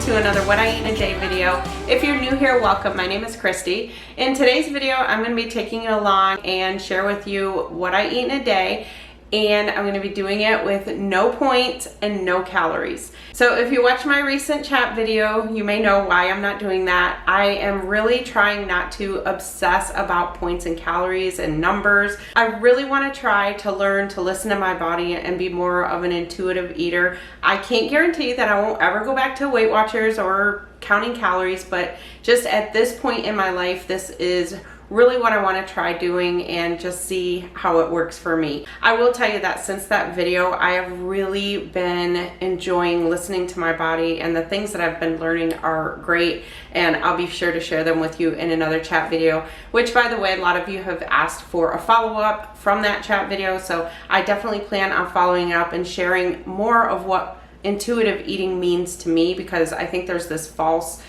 to another What I Eat in a Day video. If you're new here, welcome. My name is Kristi. In today's video, I'm going to be taking you along and share with you what I eat in a day. And I'm going to be doing it with no points and no calories. So if you watch my recent chat video, you may know why I'm not doing that. I am really trying not to obsess about points and calories and numbers. I really want to try to learn to listen to my body and be more of an intuitive eater. I can't guarantee that I won't ever go back to Weight Watchers or counting calories, but just at this point in my life, this is really what I want to try doing and just see how it works for me. I will tell you that since that video, I have really been enjoying listening to my body, and the things that I've been learning are great, and I'll be sure to share them with you in another chat video, which, by the way, a lot of you have asked for a follow-up from that chat video, so I definitely plan on following up and sharing more of what intuitive eating means to me, because I think there's this false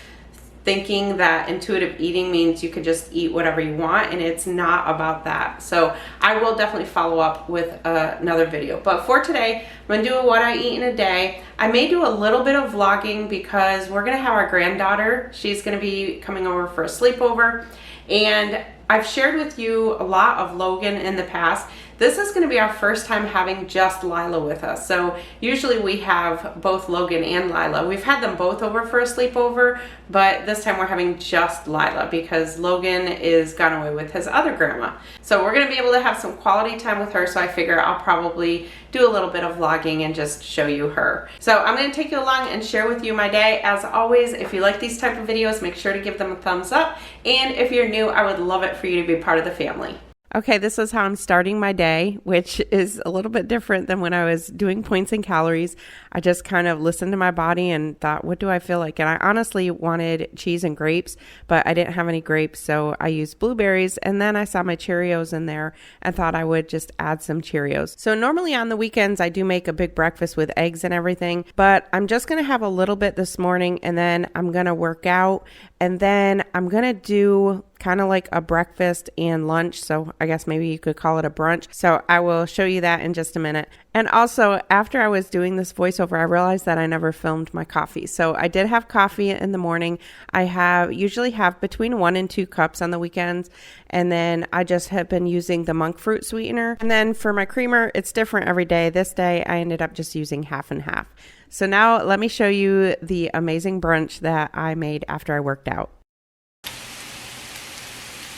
thinking that intuitive eating means you could just eat whatever you want, and it's not about that. So I will definitely follow up with another video. But for today, I'm gonna do a what I eat in a day. I may do a little bit of vlogging because we're gonna have our granddaughter. She's gonna be coming over for a sleepover, and I've shared with you a lot of Logan in the past. This is going to be our first time having just Lila with us. So usually we have both Logan and Lila. We've had them both over for a sleepover, but this time we're having just Lila because Logan is gone away with his other grandma. So we're going to be able to have some quality time with her, so I figure I'll probably do a little bit of vlogging and just show you her. So I'm going to take you along and share with you my day. As always, if you like these type of videos, make sure to give them a thumbs up. And if you're new, I would love it for you to be part of the family. Okay, this is how I'm starting my day, which is a little bit different than when I was doing points and calories. I just kind of listened to my body and thought, what do I feel like? And I honestly wanted cheese and grapes, but I didn't have any grapes, so I used blueberries. And then I saw my Cheerios in there and thought I would just add some Cheerios. So normally on the weekends, I do make a big breakfast with eggs and everything, but I'm just going to have a little bit this morning, and then I'm going to work out, and then I'm going to do kind of like a breakfast and lunch. So I guess maybe you could call it a brunch. So I will show you that in just a minute. And also, after I was doing this voiceover, I realized that I never filmed my coffee. So I did have coffee in the morning. I usually have between 1 and 2 cups on the weekends. And then I just have been using the monk fruit sweetener. And then for my creamer, it's different every day. This day, I ended up just using half and half. So now let me show you the amazing brunch that I made after I worked out.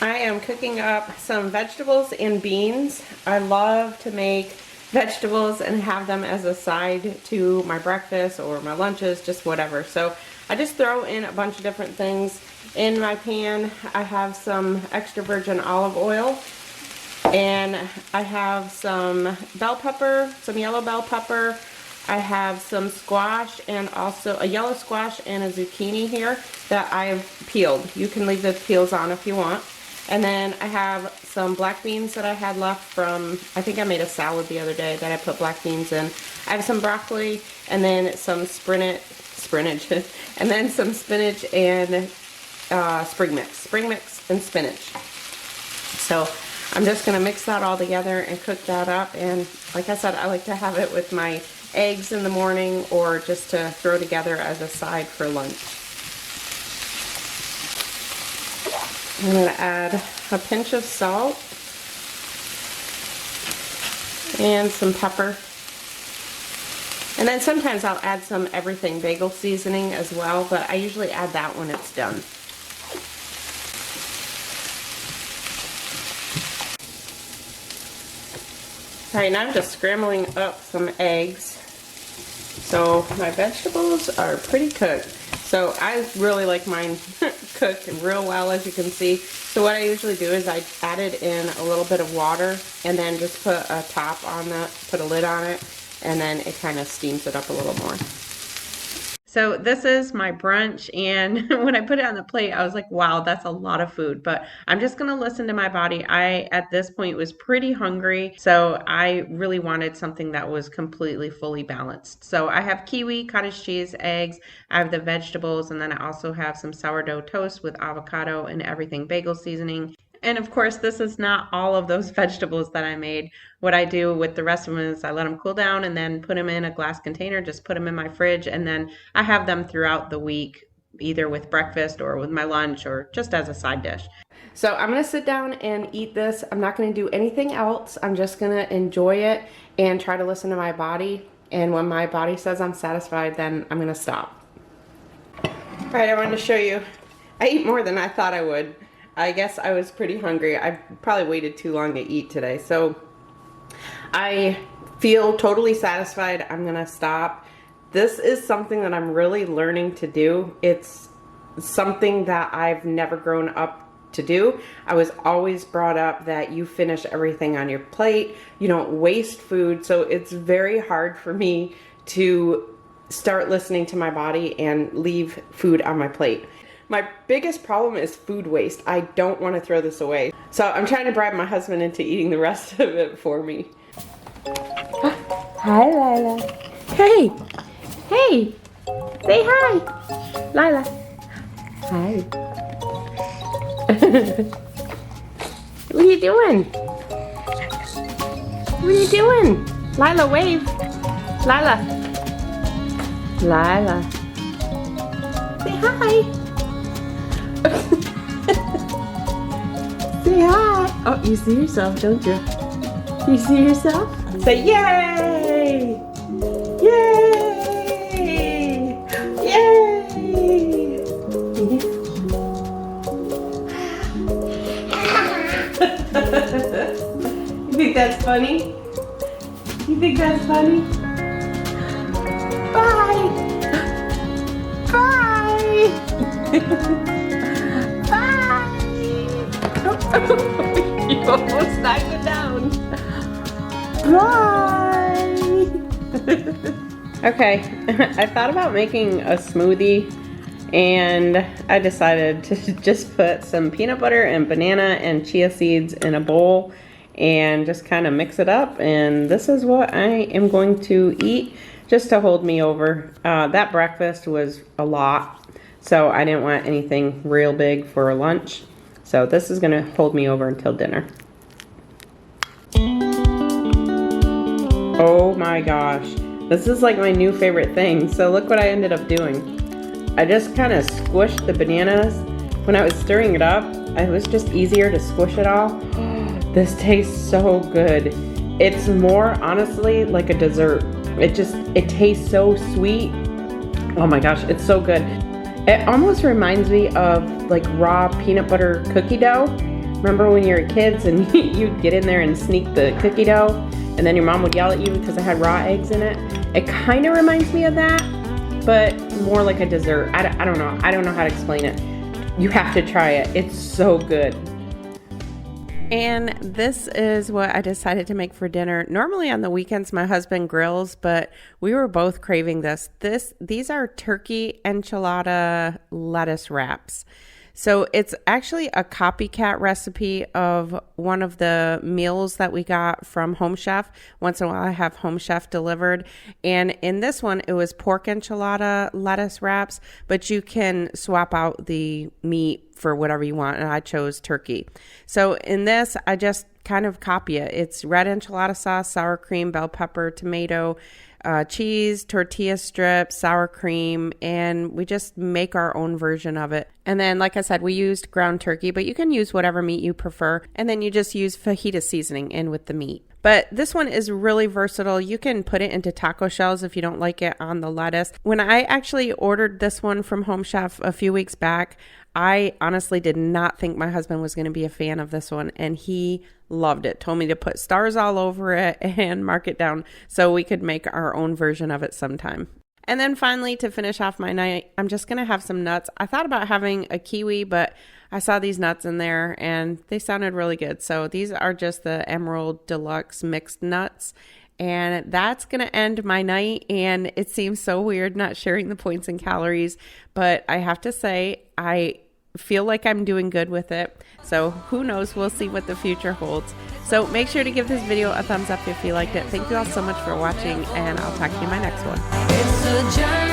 I am cooking up some vegetables and beans. I love to make vegetables and have them as a side to my breakfast or my lunches, just whatever. So I just throw in a bunch of different things. In my pan, I have some extra virgin olive oil, and I have some bell pepper, some yellow bell pepper. I have some squash, and also a yellow squash and a zucchini here that I've peeled. You can leave the peels on if you want. And then I have some black beans that I had left from, I think I made a salad the other day that I put black beans in. I have some broccoli, and then some spinach, and then some spinach and spring mix and spinach. So I'm just going to mix that all together and cook that up. And like I said, I like to have it with my eggs in the morning, or just to throw together as a side for lunch. I'm going to add a pinch of salt and some pepper. And then sometimes I'll add some everything bagel seasoning as well, but I usually add that when it's done. Alright, now I'm just scrambling up some eggs. So my vegetables are pretty cooked. So I really like mine cooked real well, as you can see. So what I usually do is I added in a little bit of water, and then just put a top on that, put a lid on it, and then it kind of steams it up a little more. So this is my brunch, and when I put it on the plate, I was like, wow, that's a lot of food, but I'm just going to listen to my body. I, at this point, was pretty hungry, so I really wanted something that was completely fully balanced. So I have kiwi, cottage cheese, eggs, I have the vegetables, and then I also have some sourdough toast with avocado and everything bagel seasoning. And of course, this is not all of those vegetables that I made. What I do with the rest of them is I let them cool down and then put them in a glass container, just put them in my fridge, and then I have them throughout the week, either with breakfast or with my lunch or just as a side dish. So I'm gonna sit down and eat this. I'm not gonna do anything else. I'm just gonna enjoy it and try to listen to my body. And when my body says I'm satisfied, then I'm gonna stop. All right, I wanted to show you. I ate more than I thought I would. I guess I was pretty hungry. I probably waited too long to eat today. So I feel totally satisfied. I'm gonna stop. This is something that I'm really learning to do. It's something that I've never grown up to do. I was always brought up that you finish everything on your plate. You don't waste food. So it's very hard for me to start listening to my body and leave food on my plate. My biggest problem is food waste. I don't want to throw this away. So I'm trying to bribe my husband into eating the rest of it for me. Hi, Lila. Hey. Hey. Say hi. Lila. Hi. What are you doing? What are you doing? Lila, wave. Lila. Lila. Say hi. Say hi. Oh, you see yourself, don't you? You see yourself? Say yay! Yay! Yay! You think that's funny? You think that's funny? Bye! Bye! You almost knocked it down. Bye. Okay, I thought about making a smoothie and I decided to just put some peanut butter and banana and chia seeds in a bowl and just kind of mix it up, and this is what I am going to eat just to hold me over. That breakfast was a lot, so I didn't want anything real big for lunch. So this is gonna hold me over until dinner. Oh my gosh, this is like my new favorite thing. So look what I ended up doing. I just kind of squished the bananas. When I was stirring it up, it was just easier to squish it all. This tastes so good. It's more honestly like a dessert. It tastes so sweet. Oh my gosh, it's so good. It almost reminds me of like raw peanut butter cookie dough. Remember when you were kids and you'd get in there and sneak the cookie dough and then your mom would yell at you because it had raw eggs in it? It kind of reminds me of that, but more like a dessert. I don't know. I don't know how to explain it. You have to try it. It's so good. And this is what I decided to make for dinner. Normally on the weekends, my husband grills, but we were both craving this. These are turkey enchilada lettuce wraps. So it's actually a copycat recipe of one of the meals that we got from Home Chef. Once in a while I have Home Chef delivered. And in this one, it was pork enchilada lettuce wraps, but you can swap out the meat for whatever you want. And I chose turkey. So in this, I just kind of copy it. It's red enchilada sauce, sour cream, bell pepper, tomato, cheese, tortilla strips, sour cream, and we just make our own version of it. And then, like I said, we used ground turkey, but you can use whatever meat you prefer. And then you just use fajita seasoning in with the meat. But this one is really versatile. You can put it into taco shells if you don't like it on the lettuce. When I actually ordered this one from Home Chef a few weeks back, I honestly did not think my husband was going to be a fan of this one, and he loved it. Told me to put stars all over it and mark it down so we could make our own version of it sometime. And then finally, to finish off my night, I'm just going to have some nuts. I thought about having a kiwi, but I saw these nuts in there and they sounded really good. So these are just the Emerald Deluxe mixed nuts. And that's going to end my night. And it seems so weird not sharing the points and calories, but I have to say, I feel like I'm doing good with it. So who knows? We'll see what the future holds. So make sure to give this video a thumbs up if you liked it. Thank you all so much for watching, and I'll talk to you in my next one. It's a journey.